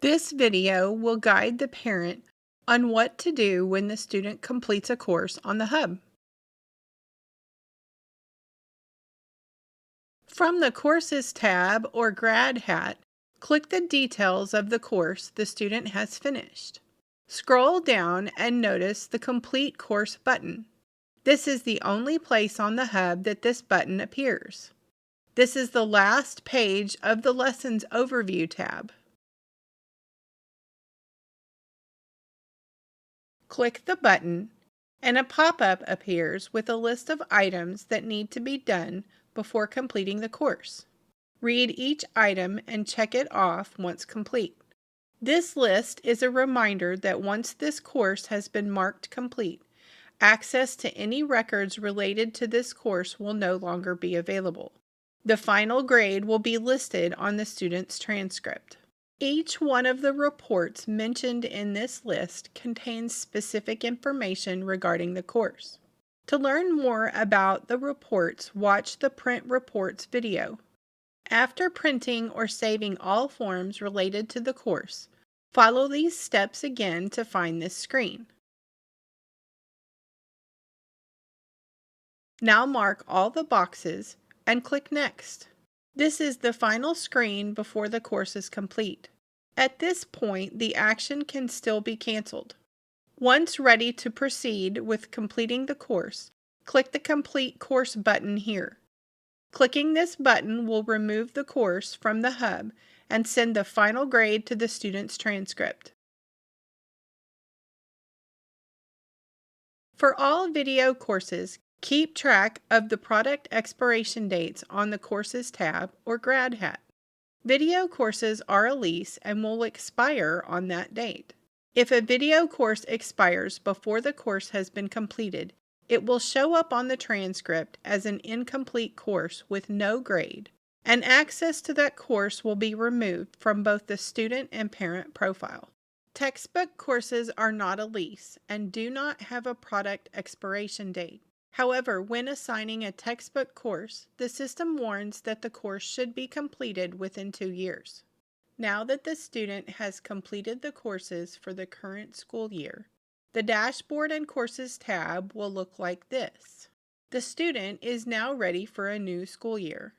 This video will guide the parent on what to do when the student completes a course on the Hub. From the Courses tab or Grad Hat, click the details of the course the student has finished. Scroll down and notice the Complete Course button. This is the only place on the Hub that this button appears. This is the last page of the Lessons Overview tab. Click the button, and a pop-up appears with a list of items that need to be done before completing the course. Read each item and check it off once complete. This list is a reminder that once this course has been marked complete, access to any records related to this course will no longer be available. The final grade will be listed on the student's transcript. Each one of the reports mentioned in this list contains specific information regarding the course. To learn more about the reports, watch the Print Reports video. After printing or saving all forms related to the course, follow these steps again to find this screen. Now mark all the boxes and click Next. This is the final screen before the course is complete. At this point, the action can still be canceled. Once ready to proceed with completing the course, click the Complete Course button here. Clicking this button will remove the course from the Hub and send the final grade to the student's transcript. For all video courses, keep track of the product expiration dates on the Courses tab or Grad Hat. Video courses are a lease and will expire on that date. If a video course expires before the course has been completed, it will show up on the transcript as an incomplete course with no grade, and access to that course will be removed from both the student and parent profile. Textbook courses are not a lease and do not have a product expiration date. However, when assigning a textbook course, the system warns that the course should be completed within 2 years. Now that the student has completed the courses for the current school year, the Dashboard and Courses tab will look like this. The student is now ready for a new school year.